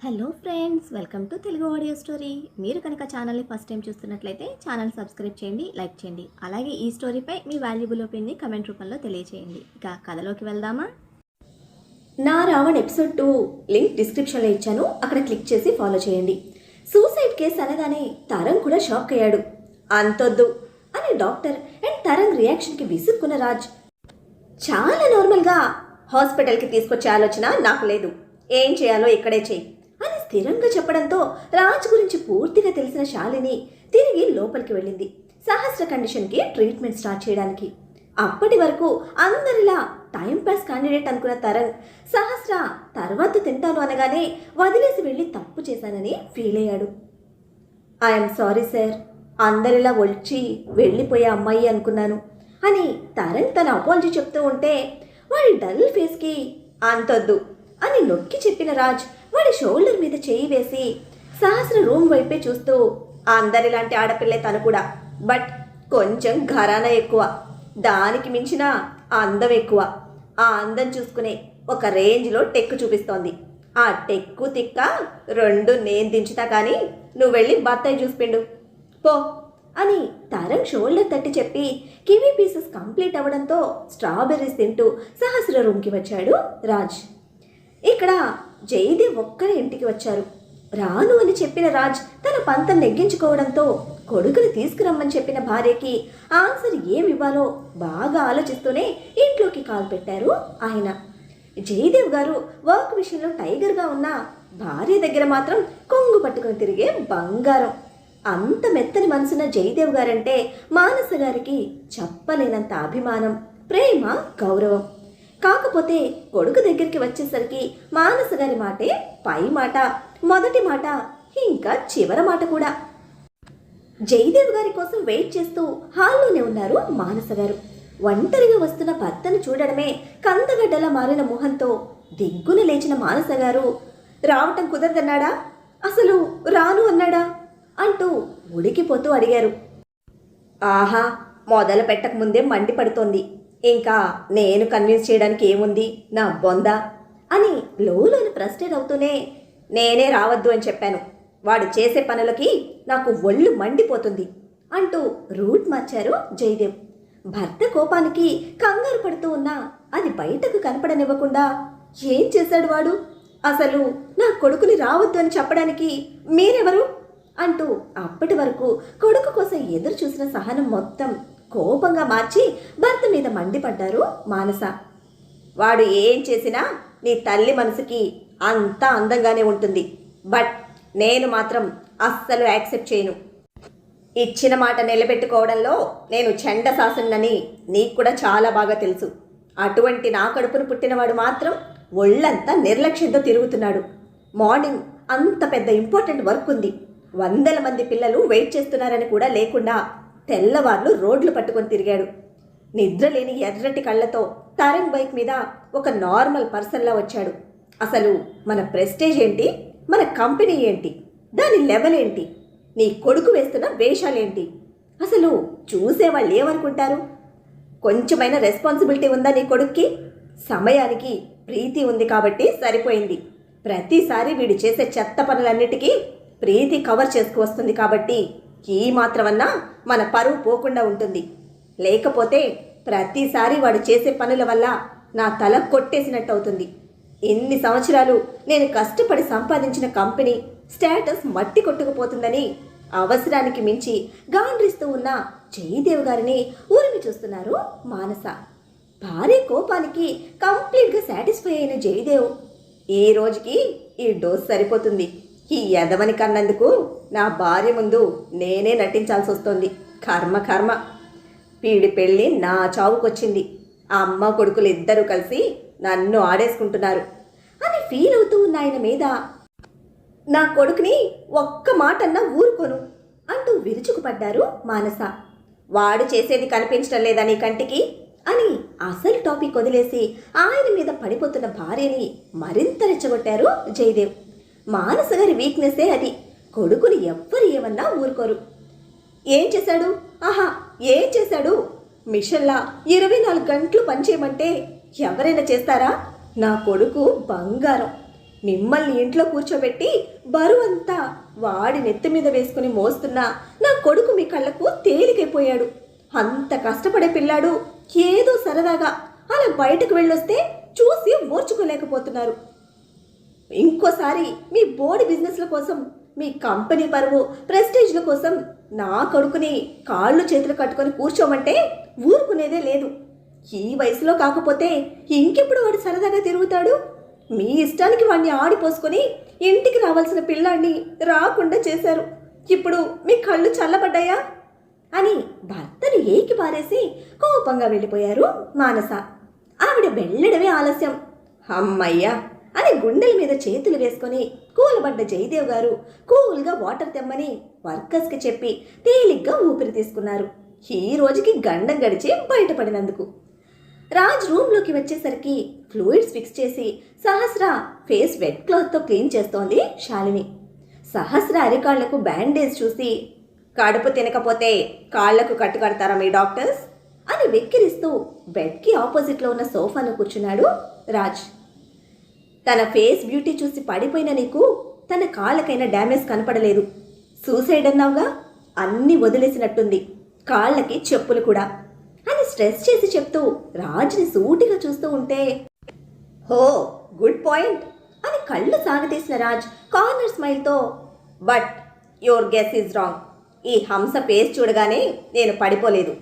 Hello friends, welcome to Telugu audio story. మీరు కనుక ఛానల్ని ఫస్ట్ టైం చూస్తున్నట్లయితే ఛానల్ సబ్స్క్రైబ్ చేయండి, లైక్ చేయండి. అలాగే ఈ స్టోరీపై మీ వాల్యుబుల్ ఒపీనియన్ని కమెంట్ రూపంలో తెలియజేయండి. ఇక కథలోకి వెళ్దామా? నా రావణ్ ఎపిసోడ్ 2 లింక్ డిస్క్రిప్షన్లో ఇచ్చాను, అక్కడ క్లిక్ చేసి ఫాలో చేయండి. సూసైడ్ కేసు అనగానే తరంగ్ కూడా షాక్ అయ్యాడు. అంతొద్దు అని డాక్టర్ అండ్ తరంగ్ రియాక్షన్కి విసుక్కున్న రాజ్ చాలా నార్మల్గా హాస్పిటల్కి తీసుకొచ్చే ఆలోచన నాకు లేదు, ఏం చేయాలో ఇక్కడే చేయి అని స్థిరంగా చెప్పడంతో రాజ్ గురించి పూర్తిగా తెలిసిన శాలిని తిరిగి లోపలికి వెళ్ళింది సహస్ర కండిషన్కి ట్రీట్మెంట్ స్టార్ట్ చేయడానికి. అప్పటి వరకు అందరిలా టైంపాస్ క్యాండిడేట్ అనుకున్న తరంగ్ సహస్ర తర్వాత తింటాను అనగానే వదిలేసి వెళ్ళి తప్పు చేశానని ఫీల్ అయ్యాడు. ఐఎమ్ సారీ సార్, అందరిలా ఒలిచి వెళ్ళిపోయే అమ్మాయి అనుకున్నాను అని తరంగ్ తన అపాలజీ చెప్తూ ఉంటే వాడి డల్ ఫేస్కి అంతొద్దు అని నొక్కి చెప్పిన రాజ్ వాడి షోల్డర్ మీద చేయి వేసి సహస్ర రూమ్ వైపే చూస్తూ అందరిలాంటి ఆడపిల్లే తను కూడా, బట్ కొంచెం ఘరానా ఎక్కువ, దానికి మించిన అందం ఎక్కువ. ఆ అందం చూసుకునే ఒక రేంజ్లో టెక్కు చూపిస్తోంది. ఆ టెక్కు తిక్క రెండు నేను దించుతా కానీ నువ్వు వెళ్ళి బత్తాయి చూసిపిండు పో అని తరంగ్ షోల్డర్ తట్టి చెప్పి కివీ పీసెస్ కంప్లీట్ అవ్వడంతో స్ట్రాబెర్రీస్ తింటూ సహస్ర రూమ్కి వచ్చాడు రాజ్. ఇక్కడ జయదేవ్ ఒక్కరే ఇంటికి వచ్చారు. రాను అని చెప్పిన రాజ్ తన పంతం నెగ్గించుకోవడంతో కొడుకుని తీసుకురమ్మని చెప్పిన భార్యకి ఆన్సర్ ఏమివ్వాలో బాగా ఆలోచిస్తూనే ఇంట్లోకి కాల్ పెట్టారు ఆయన. జయదేవ్ గారు వర్క్ విషయంలో టైగర్గా ఉన్న భార్య దగ్గర మాత్రం కొంగు పట్టుకుని తిరిగే బంగారం. అంత మెత్తని మనసున్న జయదేవ్ గారంటే మానస గారికి చెప్పలేనంత అభిమానం, ప్రేమ, గౌరవం. కాకపోతే కొడుకు దగ్గరికి వచ్చేసరికి మానస గారి మాటే పై మాట, మొదటి మాట, ఇంకా చివరి మాట కూడా. జయదేవ్ గారి కోసం వెయిట్ చేస్తూ హాల్లోనే ఉన్నారు మానస గారు. ఒంటరిగా వస్తున్న భర్తను చూడడమే కందగడ్డలా మారిన మొహంతో దిగ్గున లేచిన మానస గారు రావటం కుదరదన్నాడా, అసలు రాను అన్నాడా అంటూ ఉడికిపోతూ అడిగారు. ఆహా, మొదలు పెట్టకముందే మండిపడుతోంది, ఇంకా నేను కన్విన్స్ చేయడానికి ఏముంది నా బొంద అని లోలోని ఫ్రస్ట్రేట్ అవుతూనే నేనే రావద్దు అని చెప్పాను, వాడు చేసే పనులకి నాకు ఒళ్ళు మండిపోతుంది అంటూ రూట్ మార్చారు జయదేవ్. భర్త కోపానికి కంగారు పడుతూ ఉన్నా అది బయటకు కనపడనివ్వకుండా ఏం చేశాడు వాడు, అసలు నా కొడుకుని రావద్దు అని చెప్పడానికి మీరెవరు అంటూ అప్పటి వరకు కొడుకు కోసం ఎదురు చూసిన సహనం మొత్తం కోపంగా మార్చి భర్త మీద మండిపడ్డారు మానస. వాడు ఏం చేసినా నీ తల్లి మనసుకి అంతా అందంగానే ఉంటుంది, బట్ నేను మాత్రం అస్సలు యాక్సెప్ట్ చేయను. ఇచ్చిన మాట నిలబెట్టుకోవడంలో నేను చండశాసనని నీకు కూడా చాలా బాగా తెలుసు. అటువంటి నా కడుపును పుట్టినవాడు మాత్రం ఒళ్ళంతా నిర్లక్ష్యంతో తిరుగుతున్నాడు. మార్నింగ్ అంత పెద్ద ఇంపార్టెంట్ వర్క్ ఉంది, 100 మంది పిల్లలు వెయిట్ చేస్తున్నారని కూడా లేకుండా తెల్లవార్లు రోడ్లు పట్టుకొని తిరిగాడు. నిద్రలేని ఎర్రటి కళ్ళతో తరంగ్ బైక్ మీద ఒక నార్మల్ పర్సన్లా వచ్చాడు. అసలు మన ప్రెస్టేజ్ ఏంటి, మన కంపెనీ ఏంటి, దాని లెవెల్ ఏంటి, నీ కొడుకు వేస్తున్న వేషాలేంటి, అసలు చూసేవాళ్ళు ఏమనుకుంటారు? కొంచెమైనా రెస్పాన్సిబిలిటీ ఉందా నీ కొడుక్కి? సమయానికి ప్రీతి ఉంది కాబట్టి సరిపోయింది. ప్రతిసారి వీడు చేసే చెత్త పనులన్నిటికీ ప్రీతి కవర్ చేసుకువస్తుంది కాబట్టి ఈ మాత్రమన్నా మన పరువు పోకుండా ఉంటుంది. లేకపోతే ప్రతిసారి వాడు చేసే పనుల వల్ల నా తల కొట్టేసినట్టు అవుతుంది. ఎన్ని సంవత్సరాలు నేను కష్టపడి సంపాదించిన కంపెనీ స్టేటస్ మట్టి కొట్టుకుపోతుందని అవసరానికి మించి గాండ్రిస్తూ ఉన్న జయదేవ్ గారిని ఊరిమి చూస్తున్నారు మానస. భార్య కోపానికి కంప్లీట్గా సాటిస్ఫై అయిన జయదేవ్ ఈ రోజుకి ఈ డోస్ సరిపోతుంది, ఈ యదవని కన్నందుకు నా భార్య ముందు నేనే నటించాల్సి వస్తుంది, కర్మ కర్మ, పీడి పెళ్ళి నా చావుకొచ్చింది, అమ్మ కొడుకులు ఇద్దరూ కలిసి నన్ను ఆడేసుకుంటున్నారు అని ఫీల్ అవుతూ ఉన్న ఆయన మీద నా కొడుకుని ఒక్క మాటన్నా ఊరుకోను అంటూ విరుచుకుపడ్డారు మానస. వాడు చేసేది కనిపించడం లేదా నీ కంటికి అని అసలు టాపిక్ వదిలేసి ఆయన మీద పడిపోతున్న భార్యని మరింత రెచ్చగొట్టారు జయదేవ్. మానస గారి వీక్నెస్సే అది, కొడుకుని ఎవ్వరు ఏమన్నా ఊరుకోరు. ఏం చేశాడు, ఆహా ఏం చేశాడు, మిషన్లా 24 గంటలు పనిచేయమంటే ఎవరైనా చేస్తారా? నా కొడుకు బంగారం, మిమ్మల్ని ఇంట్లో కూర్చోబెట్టి బరువంతా వాడి నెత్తి మీద వేసుకుని మోస్తున్నా నా కొడుకు మీ కళ్ళకు తేలికైపోయాడు. అంత కష్టపడే పిల్లాడు ఏదో సరదాగా అలా బయటకు వెళ్ళొస్తే చూసి ఓర్చుకోలేకపోతున్నారు. ఇంకోసారి మీ బోర్డు బిజినెస్ల కోసం, మీ కంపెనీ పరువు ప్రెస్టేజ్ల కోసం నా కొడుకుని కాళ్ళు చేతులు కట్టుకొని కూర్చోమంటే ఊరుకునేదే లేదు. ఈ వయసులో కాకపోతే ఇంకెప్పుడు వాడు సరదాగా తిరుగుతాడు? మీ ఇష్టానికి వాడిని ఆడిపోసుకొని ఇంటికి రావాల్సిన పిల్లాన్ని రాకుండా చేశారు. ఇప్పుడు మీ కళ్ళు చల్లబడ్డాయా అని భర్తను ఏకి పారేసి కోపంగా వెళ్ళిపోయారు మానస. ఆవిడ వెళ్ళడమే ఆలస్యం. అమ్మయ్యా అని గుండెల మీద చేతులు వేసుకొని కూలబడ్డ జయదేవ్ గారు కూల్గా వాటర్ తెమ్మని వర్కర్స్కి చెప్పి తేలిగ్గా ఊపిరి తీసుకున్నారు. ఈ రోజుకి గండం గడిచి బయటపడినందుకు. రాజ్ రూమ్లోకి వచ్చేసరికి ఫ్లూయిడ్స్ ఫిక్స్ చేసి సహస్ర ఫేస్ వెట్ క్లాత్తో క్లీన్ చేస్తోంది శాలిని. సహస్ర అరికాళ్లకు బ్యాండేజ్ చూసి, కడుపు తినకపోతే కాళ్లకు కట్టు కడతారా మీ డాక్టర్స్ అని వెక్కిరిస్తూ బెడ్కి ఆపోజిట్లో ఉన్న సోఫాలో కూర్చున్నాడు రాజ్. తన ఫేస్ బ్యూటీ చూసి పడిపోయిన నీకు తన కాళ్ళకైనా డ్యామేజ్ కనపడలేదు. సూసైడ్ అన్నావుగా, అన్నీ వదిలేసినట్టుంది, కాళ్ళకి చెప్పులు కూడా అని స్ట్రెస్ చేసి చెప్తూ రాజ్ని సూటిగా చూస్తూ ఉంటే, హో గుడ్ పాయింట్ అని కళ్ళు సాగతీసిన రాజ్ కార్నర్ స్మైల్తో, but your guess is wrong. ఈ హంస ఫేస్ చూడగానే నేను పడిపోలేదు,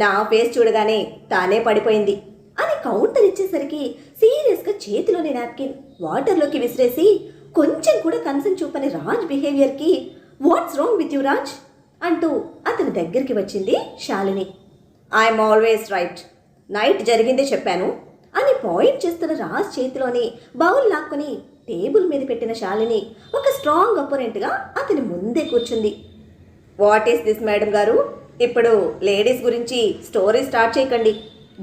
నా ఫేస్ చూడగానే తానే పడిపోయింది అని కౌంటర్ ఇచ్చేసరికి సీరియస్గా చేతిలోని నాప్కిన్ వాటర్లోకి విసిరేసి కొంచెం కూడా కన్సర్న్ చూపని రాజ్ బిహేవియర్కి, what's wrong with you Raj అంటూ అతని దగ్గరికి వచ్చింది Shalini. I'm always right, night జరిగిందే చెప్పాను అని పాయింట్ చేస్తున్న రాజ్ చేతిలోని బౌల్ లాక్కొని టేబుల్ మీద పెట్టిన శాలిని ఒక స్ట్రాంగ్ అపోనెంట్గా అతని ముందే కూర్చుంది. వాట్ ఈస్ దిస్ మేడం గారు, ఇప్పుడు లేడీస్ గురించి స్టోరీ స్టార్ట్ చేయకండి.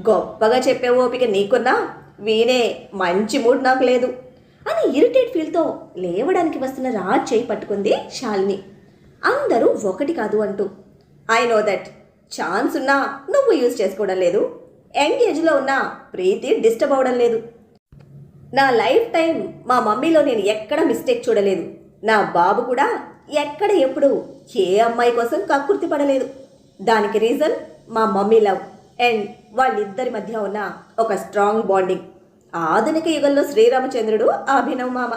గొప్పగా చెప్పే ఓపిక నీకున్నా వీనే మంచి మూడ్ నాకు లేదు అని ఇరిటేట్ ఫీల్తో లేవడానికి వస్తున్న రాజ్ చేయి పట్టుకుంది శాలిని. అందరూ ఒకటి కాదు అంటూ, ఐ నో దట్, ఛాన్స్ ఉన్నా నువ్వు యూజ్ చేసుకోవడం లేదు, ఎంగేజ్లో ఉన్నా ప్రీతి డిస్టర్బ్ అవడం లేదు. నా లైఫ్ టైం మా మమ్మీలో నేను ఎక్కడ మిస్టేక్ చూడలేదు. నా బాబు కూడా ఎక్కడ ఎప్పుడు ఏ అమ్మాయి కోసం కక్కుర్తి పడలేదు. దానికి రీజన్ మా మమ్మీ లవ్ అండ్ వాళ్ళిద్దరి మధ్య ఉన్న ఒక స్ట్రాంగ్ బాండింగ్. ఆధునిక యుగంలో శ్రీరామచంద్రుడు అభినవ్ మామ,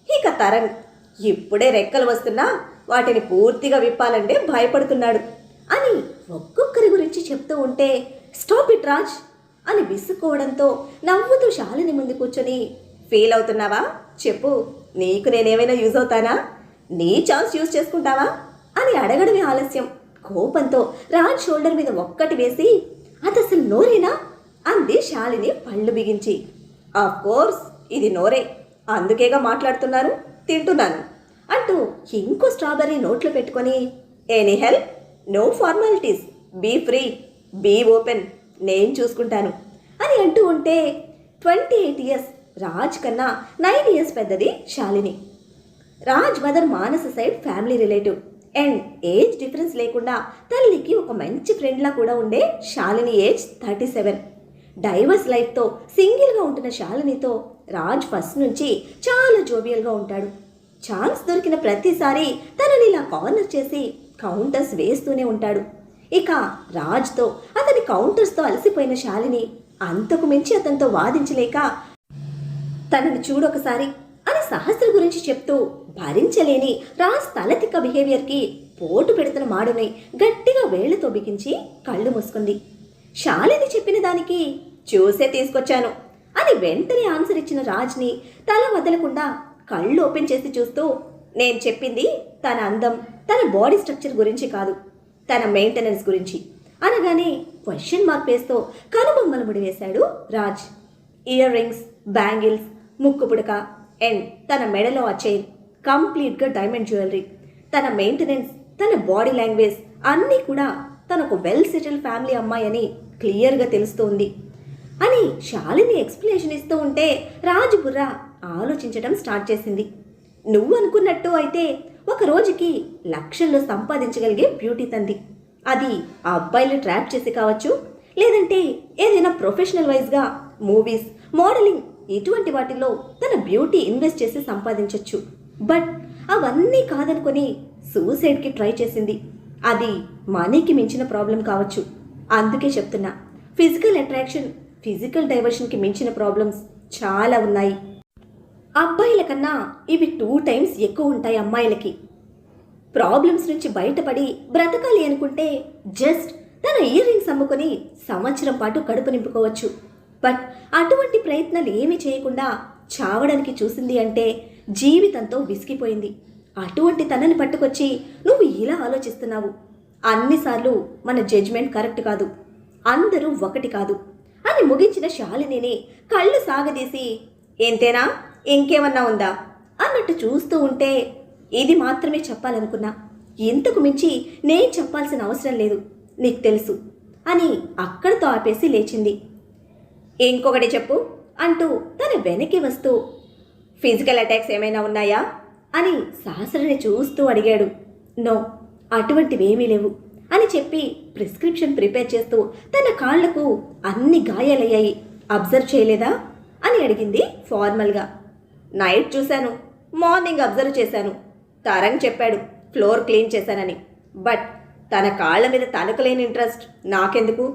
ఇక తరంగ్ ఇప్పుడే రెక్కలు వస్తున్నా వాటిని పూర్తిగా విప్పాలంటే భయపడుతున్నాడు అని ఒక్కొక్కరి గురించి చెప్తూ ఉంటే, స్టాప్ ఇట్ రాజ్ అని విసుక్కోవడంతో నవ్వుతూ శాలిని ముందు కూర్చొని, ఫీల్ అవుతున్నావా చెప్పు, నీకు నేనేమైనా యూజ్ అవుతానా, నీ ఛాన్స్ యూజ్ చేసుకుంటావా అని అడగడమే ఆలస్యం. కోపంతో రాజ్ షోల్డర్ మీద ఒక్కటి వేసి, అది అసలు నోరేనా అంది శాలిని పళ్ళు బిగించి. ఆఫ్ కోర్స్ ఇది నోరే, అందుకేగా మాట్లాడుతున్నాను, తింటున్నాను అంటూ ఇంకో స్ట్రాబెర్రీ నోట్లో పెట్టుకొని, any help, no formalities, be free, be open, నేను చూసుకుంటాను అని అంటూ ఉంటే 28 ఇయర్స్ రాజ్ కన్నా 9 ఇయర్స్ పెద్దది Shalini. Raj mother Manasa side family relative and age difference లేకుండా తల్లికి ఒక మంచి ఫ్రెండ్లా కూడా ఉండే శాలిని ఏజ్ 37. డైవర్స్ లైఫ్తో సింగిల్గా ఉంటున్న శాలినితో రాజ్ ఫస్ట్ నుంచి చాలా జోవియల్గా ఉంటాడు. ఛాన్స్ దొరికిన ప్రతిసారి తనని ఇలా కార్నర్ చేసి కౌంటర్స్ వేస్తూనే ఉంటాడు. ఇక రాజ్తో అతని కౌంటర్స్తో అలసిపోయిన శాలిని అంతకు మించి అతనితో వాదించలేక, తనని చూడొకసారి అని సహస్ర గురించి చెప్తూ భరించలేని రాజ్ తలతిక్క బిహేవియర్కి పోటు పెడుతున్న మాడుని గట్టిగా వేళ్లతో బిగించి కళ్ళు మూసుకుంది. శాలిని చెప్పిన దానికి చూసే తీసుకొచ్చాను అని వెంటనే ఆన్సర్ ఇచ్చిన రాజ్ని తల వదలకుండా కళ్ళు ఓపెన్ చేసి చూస్తూ, నేను చెప్పింది తన అందం, తన బాడీ స్ట్రక్చర్ గురించి కాదు, తన మెయింటెనెన్స్ గురించి అనగానే క్వశ్చన్ మార్క్ వేస్తూ కనుబొమ్మలు ముడివేశాడు రాజ్. ఇయర్ రింగ్స్, బ్యాంగిల్స్, ముక్కు పుడక అండ్ తన మెడలో ఆ చైన్ కంప్లీట్గా డైమండ్ జ్యువెలరీ, తన మెయింటెనెన్స్, తన బాడీ లాంగ్వేజ్ అన్నీ కూడా తనకు వెల్ సెటిల్ ఫ్యామిలీ అమ్మాయి అని క్లియర్గా తెలుస్తోంది అని శాలిని ఎక్స్ప్లెనేషన్ ఇస్తూ ఉంటే రాజు బుర్ర ఆలోచించడం స్టార్ట్ చేసింది. నువ్వు అనుకున్నట్టు అయితే ఒక రోజుకి లక్షల్లో సంపాదించగలిగే బ్యూటీ తంది. అది ఆ అబ్బాయిలు ట్రాప్ చేసి కావచ్చు, లేదంటే ఏదైనా ప్రొఫెషనల్ వైజ్గా మూవీస్, మోడలింగ్ ఇటువంటి వాటిలో తన బ్యూటీ ఇన్వెస్ట్ చేసి సంపాదించొచ్చు. బట్ అవన్నీ కాదనుకొని సూసైడ్కి ట్రై చేసింది. అది మనీకి మించిన ప్రాబ్లం కావచ్చు. అందుకే చెప్తున్నా, ఫిజికల్ అట్రాక్షన్, ఫిజికల్ డైవర్షన్కి మించిన ప్రాబ్లమ్స్ చాలా ఉన్నాయి. అబ్బాయిల కన్నా ఇవి 2 టైమ్స్ ఎక్కువ ఉంటాయి అమ్మాయిలకి. ప్రాబ్లమ్స్ నుంచి బయటపడి బ్రతకాలి అనుకుంటే జస్ట్ తన ఇయర్ రింగ్స్ అమ్ముకొని సంవత్సరం పాటు కడుపు నింపుకోవచ్చు. బట్ అటువంటి ప్రయత్నాలు ఏమీ చేయకుండా చావడానికి చూసింది అంటే జీవితంతో విసిగిపోయింది. అటువంటి తనని పట్టుకొచ్చి నువ్వు ఇలా ఆలోచిస్తున్నావు. అన్నిసార్లు మన జడ్జ్మెంట్ కరెక్ట్ కాదు, అందరూ ఒకటి కాదు అని ముగించిన శాలినిని కళ్ళు సాగదీసి, ఏంతేనా, ఇంకేమన్నా ఉందా అన్నట్టు చూస్తూ ఉంటే, ఇది మాత్రమే చెప్పాలనుకున్నా, ఇంతకు మించి నేను చెప్పాల్సిన అవసరం లేదు, నీకు తెలుసు అని అక్కడితో ఆపేసి లేచింది. ఇంకొకటి చెప్పు అంటూ తన వెనక్కి వస్తూ, ఫిజికల్ అటాక్స్ ఏమైనా ఉన్నాయా అని సహస్రని చూస్తూ అడిగాడు. నో, అటువంటివేమీ లేవు అని చెప్పి ప్రిస్క్రిప్షన్ ప్రిపేర్ చేస్తూ తన కాళ్లకు అన్ని గాయాలయ్యాయి, అబ్జర్వ్ చేయలేదా అని అడిగింది ఫార్మల్గా. నైట్ చూశాను, మార్నింగ్ అబ్జర్వ్ చేశాను, తరంగ్ చెప్పాడు ఫ్లోర్ క్లీన్ చేశానని. బట్ తన కాళ్ల మీద తనకు లేని ఇంట్రెస్ట్ నాకెందుకు,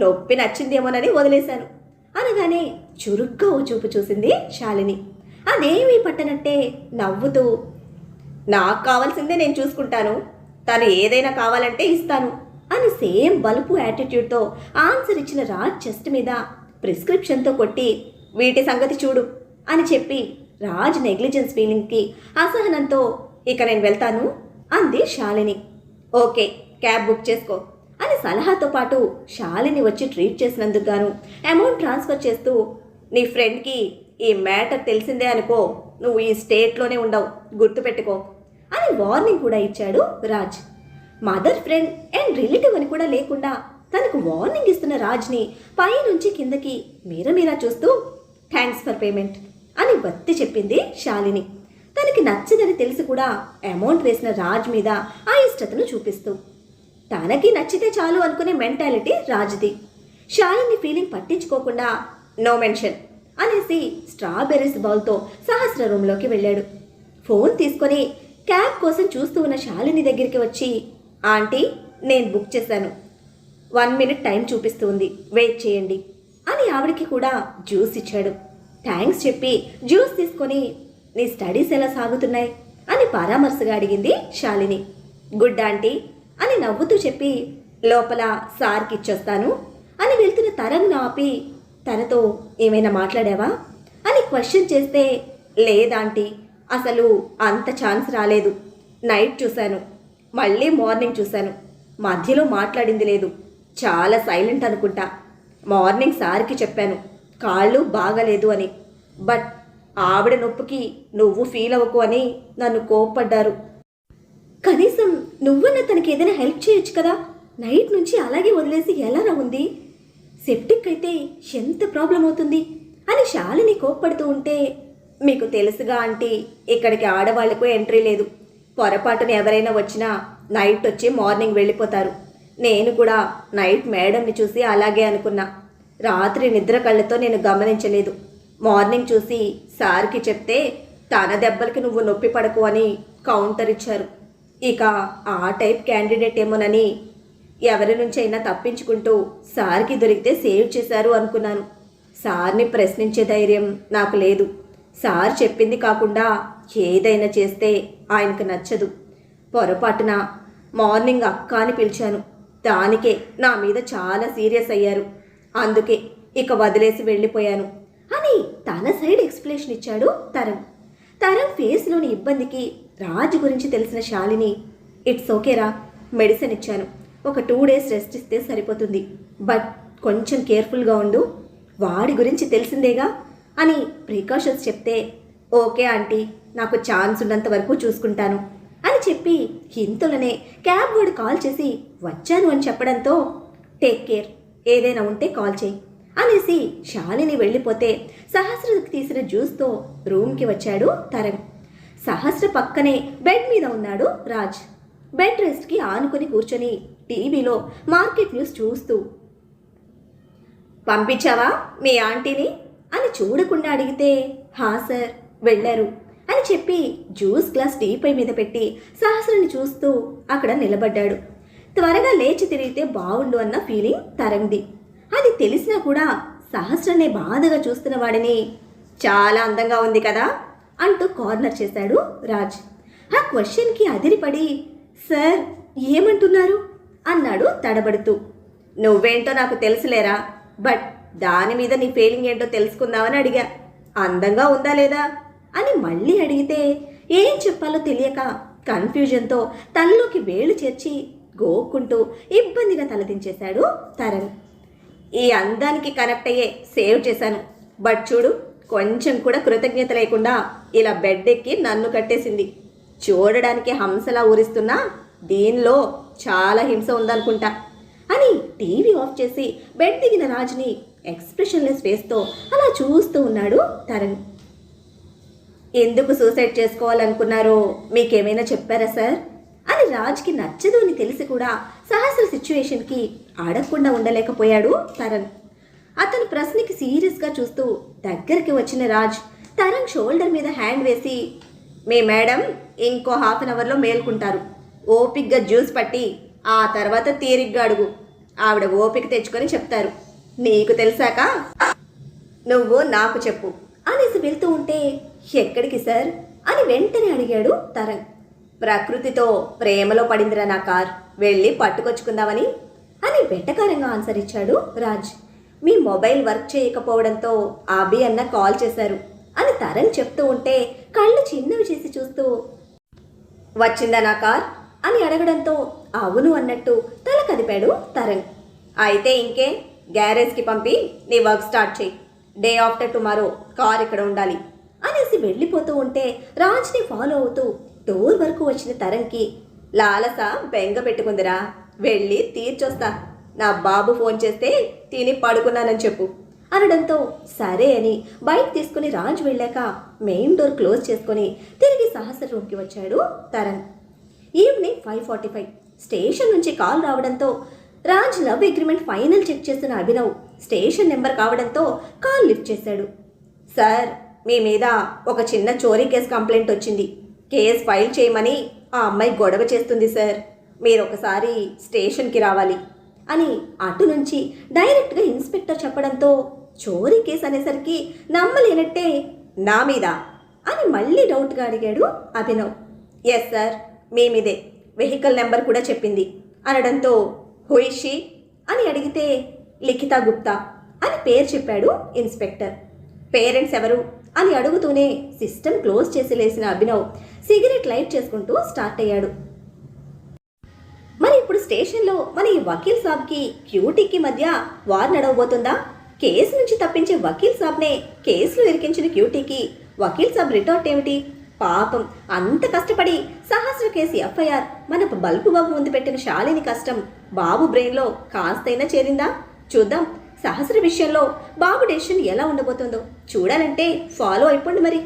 నొప్పి నచ్చిందేమోనని వదిలేశాను అనగానే చురుగ్గా ఓ చూపు చూసింది శాలిని. అదేమీ పట్టనట్టే నవ్వుతూ, నాకు కావాల్సిందే నేను చూసుకుంటాను, తను ఏదైనా కావాలంటే ఇస్తాను అని సేమ్ బలుపు యాటిట్యూడ్తో ఆన్సర్ ఇచ్చిన రాజ్ చెస్ట్ మీద ప్రిస్క్రిప్షన్తో కొట్టి, వీటి సంగతి చూడు అని చెప్పి రాజ్ నెగ్లిజెన్స్ ఫీలింగ్కి అసహనంతో, ఇక నేను వెళ్తాను అంది శాలిని. ఓకే, క్యాబ్ బుక్ చేసుకో అని సలహాతో పాటు శాలిని వచ్చి ట్రీట్ చేసినందుకు గాను అమౌంట్ ట్రాన్స్ఫర్ చేస్తూ, నీ ఫ్రెండ్కి ఈ మ్యాటర్ తెలిసిందే అనుకో, నువ్వు ఈ స్టేట్లోనే ఉండవు, గుర్తుపెట్టుకో అని వార్నింగ్ కూడా ఇచ్చాడు Raj. Mother, friend and relative అని కూడా లేకుండా తనకు వార్నింగ్ ఇస్తున్న రాజ్ని పైనుంచి కిందకి మీరమీరా చూస్తూ, థ్యాంక్స్ ఫర్ పేమెంట్ అని బత్తి చెప్పింది శాలిని. తనకి నచ్చదని తెలిసి కూడా అమౌంట్ వేసిన రాజ్ మీద అయిష్టతను చూపిస్తూ. తనకి నచ్చితే చాలు అనుకునే మెంటాలిటీ రాజ్ది. శాలిని ఫీలింగ్ పట్టించుకోకుండా నో మెన్షన్ అనేసి స్ట్రాబెర్రీస్ బౌల్తో సహస్ర రూమ్లోకి వెళ్ళాడు. ఫోన్ తీసుకొని క్యాబ్ కోసం చూస్తూ ఉన్న శాలిని దగ్గరికి వచ్చి, ఆంటీ నేను బుక్ చేశాను, 1 minute టైం చూపిస్తుంది, వెయిట్ చేయండి అని ఆవిడికి కూడా జ్యూస్ ఇచ్చాడు. థ్యాంక్స్ చెప్పి జ్యూస్ తీసుకొని, నీ స్టడీస్ ఎలా సాగుతున్నాయి అని పరామర్శగా అడిగింది శాలిని. గుడ్ ఆంటీ అని నవ్వుతూ చెప్పి, లోపల సార్కి ఇచ్చొస్తాను అని వెళ్తున్న తరంగ్ను ఆపి, తనతో ఏమైనా మాట్లాడావా అని క్వశ్చన్ చేస్తే, లేదాంటీ, అసలు అంత ఛాన్స్ రాలేదు, నైట్ చూశాను, మళ్ళీ మార్నింగ్ చూశాను, మధ్యలో మాట్లాడింది లేదు, చాలా సైలెంట్ అనుకుంటా. మార్నింగ్ సార్కి చెప్పాను కాళ్ళు బాగలేదు అని, బట్ ఆవిడ నొప్పికి నువ్వు ఫీల్ అవ్వకు అని నన్ను కోప్పడ్డారు. కనీసం నువ్వన్న తనకి ఏదైనా హెల్ప్ చేయొచ్చు కదా, నైట్ నుంచి అలాగే వదిలేసి ఎలా ఉంది, సెప్టిక్ అయితే ఎంత ప్రాబ్లం అవుతుంది అని శాలిని కోప్పడుతూ ఉంటే, మీకు తెలుసుగా ఆంటీ, ఇక్కడికి ఆడవాళ్లకు ఎంట్రీ లేదు, పొరపాటున ఎవరైనా వచ్చినా నైట్ వచ్చి మార్నింగ్ వెళ్ళిపోతారు. నేను కూడా నైట్ మేడంని చూసి అలాగే అనుకున్నా, రాత్రి నిద్ర కళ్ళతో నేను గమనించలేదు, మార్నింగ్ చూసి సార్కి చెప్తే తన దెబ్బలకి నువ్వు నొప్పి పడకు అని కౌంటర్ ఇచ్చారు. ఇక ఆ టైప్ క్యాండిడేట్ ఏమోనని ఎవరి నుంచి అయినా తప్పించుకుంటూ సార్కి దొరికితే సేవ్ చేశారు అనుకున్నాను. సార్ని ప్రశ్నించే ధైర్యం నాకు లేదు. సార్ చెప్పింది కాకుండా ఏదైనా చేస్తే ఆయనకు నచ్చదు. పొరపాటున మార్నింగ్ అక్క అని పిలిచాను, దానికే నా మీద చాలా సీరియస్ అయ్యారు, అందుకే ఇక వదిలేసి వెళ్ళిపోయాను అని తన సైడ్ ఎక్స్ప్లెనేషన్ ఇచ్చాడు తరం. తరం ఫేస్లోని ఇబ్బందికి రాజ్ గురించి తెలిసిన శాలిని, ఇట్స్ ఓకేరా, మెడిసిన్ ఇచ్చాను, ఒక 2 days రెస్ట్ ఇస్తే సరిపోతుంది, బట్ కొంచెం కేర్ఫుల్గా ఉండు, వాడి గురించి తెలిసిందేగా అని ప్రికాషన్స్ చెప్తే, ఓకే ఆంటీ, నాకు ఛాన్స్ ఉన్నంత వరకు చూసుకుంటాను అని చెప్పి ఇంతలోనే క్యాబ్ వాడు కాల్ చేసి వచ్చాను అని చెప్పడంతో, టేక్ కేర్, ఏదైనా ఉంటే కాల్ చేయి అనేసి శాలిని వెళ్ళిపోతే సహస్రకు తీసిన జ్యూస్తో రూమ్కి వచ్చాడు తరం. సహస్ర పక్కనే బెడ్ మీద ఉన్నాడు రాజ్. బెడ్ రెస్ట్కి ఆనుకొని కూర్చొని టీవీలో మార్కెట్ న్యూస్ చూస్తూ, పంపించావా మీ ఆంటీని అని చూడకుండా అడిగితే హా సార్ వెళ్ళారు అని చెప్పి జ్యూస్ గ్లాస్ టీపై మీద పెట్టి సహస్రని చూస్తూ అక్కడ నిలబడ్డాడు. త్వరగా లేచి తిరిగితే బావుండు అన్న ఫీలింగ్ తరంది. అది తెలిసినా కూడా సహస్రనే బాధగా చూస్తున్న వాడిని చాలా అందంగా ఉంది కదా అంటూ కార్నర్ చేశాడు రాజ్. ఆ క్వశ్చన్కి అదిరిపడి సార్ ఏమంటున్నారు అన్నాడు తడబడుతూ. నువ్వేంటో నాకు తెలుసులేరా, బట్ దాని మీద నీ ఫీలింగ్ ఏంటో తెలుసుకుందామని అడిగా. అందంగా ఉందా లేదా అని మళ్ళీ అడిగితే ఏం చెప్పాలో తెలియక కన్ఫ్యూజన్తో తనలోకి వేళ్లు చేర్చి గోక్కుంటూ ఇబ్బందిగా తలదించేశాడు తరణ్. ఈ అందానికి కనెక్ట్ అయ్యే సేవ్ చేశాను, బట్ చూడు కొంచెం కూడా కృతజ్ఞత లేకుండా ఇలా బెడ్ ఎక్కి నన్ను కట్టేసింది. చూడడానికి హంసలా ఊరిస్తున్నా దీనిలో చాలా హింస ఉందనుకుంటా అని టీవీ ఆఫ్ చేసి బెడ్ దిగిన రాజ్ని ఎక్స్ప్రెషన్లెస్ ఫేస్తో అలా చూస్తూ ఉన్నాడు తరణ్. ఎందుకు సూసైడ్ చేసుకోవాలనుకున్నారో మీకేమైనా చెప్పారా సార్ అని రాజ్కి నచ్చదు అని తెలిసి కూడా సహస్ర సిచ్యువేషన్కి ఆడకుండా ఉండలేకపోయాడు తరణ్. అతను ప్రశ్నకి సీరియస్గా చూస్తూ దగ్గరికి వచ్చిన రాజ్ తరణ్ షోల్డర్ మీద హ్యాండ్ వేసి మీ మేడం ఇంకో హాఫ్ అన్ అవర్లో మేల్కుంటారు, ఓపిక్గా జ్యూస్ పట్టి ఆ తర్వాత తీరిగ్గా అడుగు, ఆవిడ ఓపిక తెచ్చుకొని చెప్తారు. నీకు తెలిసాక నువ్వు నాకు చెప్పు అనేసి వెళ్తూ ఉంటే ఎక్కడికి సార్ అని వెంటనే అడిగాడు తరణ్. ప్రకృతితో ప్రేమలో పడిందిరా నా కార్, వెళ్ళి పట్టుకొచ్చుకుందామని అని వెటకారంగా ఆన్సర్ ఇచ్చాడు రాజ్. మీ మొబైల్ వర్క్ చేయకపోవడంతో అభి అన్న కాల్ చేశారు అని తరణ్ చెప్తూ ఉంటే కళ్ళు చిన్నవి చేసి చూస్తూ వచ్చిందా నా కార్ అని అడగడంతో అవును అన్నట్టు తల కదిపాడు తరణ్. అయితే ఇంకే గ్యారేజ్కి పంపి నీ వర్క్ స్టార్ట్ చేయి, డే ఆఫ్టర్ టుమారో కార్ ఇక్కడ ఉండాలి అనేసి వెళ్ళిపోతూ ఉంటే రాజ్ని ఫాలో అవుతూ డోర్ వరకు వచ్చిన తరణ్కి లాలస బెంగ పెట్టుకుందిరా, వెళ్ళి తీర్చొస్తా, నా బాబు ఫోన్ చేస్తే తిని పడుకున్నానని చెప్పు అనడంతో సరే అని బైక్ తీసుకుని రాజ్ వెళ్ళాక మెయిన్ డోర్ క్లోజ్ చేసుకుని తిరిగి సహస్ర రూమ్కి వచ్చాడు తరణ్. ఈవినింగ్ 5:45 స్టేషన్ నుంచి కాల్ రావడంతో Raj love agreement final check చేస్తున్న అభినవ్ స్టేషన్ నెంబర్ కావడంతో కాల్ లిఫ్ట్ చేశాడు. సార్ మీ మీద ఒక చిన్న చోరీ కేసు కంప్లైంట్ వచ్చింది, కేసు ఫైల్ చేయమని ఆ అమ్మాయి గొడవ చేస్తుంది సార్, మీరు ఒకసారి స్టేషన్కి రావాలి అని అటు నుంచి డైరెక్ట్గా ఇన్స్పెక్టర్ చెప్పడంతో చోరీ కేసు అనేసరికి నమ్మలేనట్టే నా మీద అని మళ్ళీ డౌట్గా అడిగాడు అభినవ్. ఎస్ సార్ మీ మీదే, వెహికల్ నెంబర్ కూడా చెప్పింది అనడంతో హుయిషి అని అడిగితే లిఖితా గుప్తా అని పేరు చెప్పాడు ఇన్స్పెక్టర్. పేరెంట్స్ ఎవరు అని అడుగుతూనే సిస్టమ్ క్లోజ్ చేసి లేసిన అభినవ్ సిగరెట్ లైట్ చేసుకుంటూ స్టార్ట్ అయ్యాడు. మరి ఇప్పుడు స్టేషన్లో మన ఈ వకీల్ సాబ్కి క్యూటీకి మధ్య వార్ నడవబోతుందా? కేసు నుంచి తప్పించే వకీల్ సాబ్నే కేసులో ఇరికించిన క్యూటీకి వకీల్ సాబ్ రిటార్ట్ ఏమిటి? పాపం అంత కష్టపడి సహస్ర కేసు ఎఫ్ఐఆర్ మన బల్పు బాబు ముందు పెట్టిన శాలిని కష్టం బాబు బ్రెయిన్లో కాస్తైనా చేరిందా? చూద్దాం సహస్ర విషయంలో బాబు డెసిషన్ ఎలా ఉండబోతుందో. చూడాలంటే ఫాలో అయిపోండి మరి.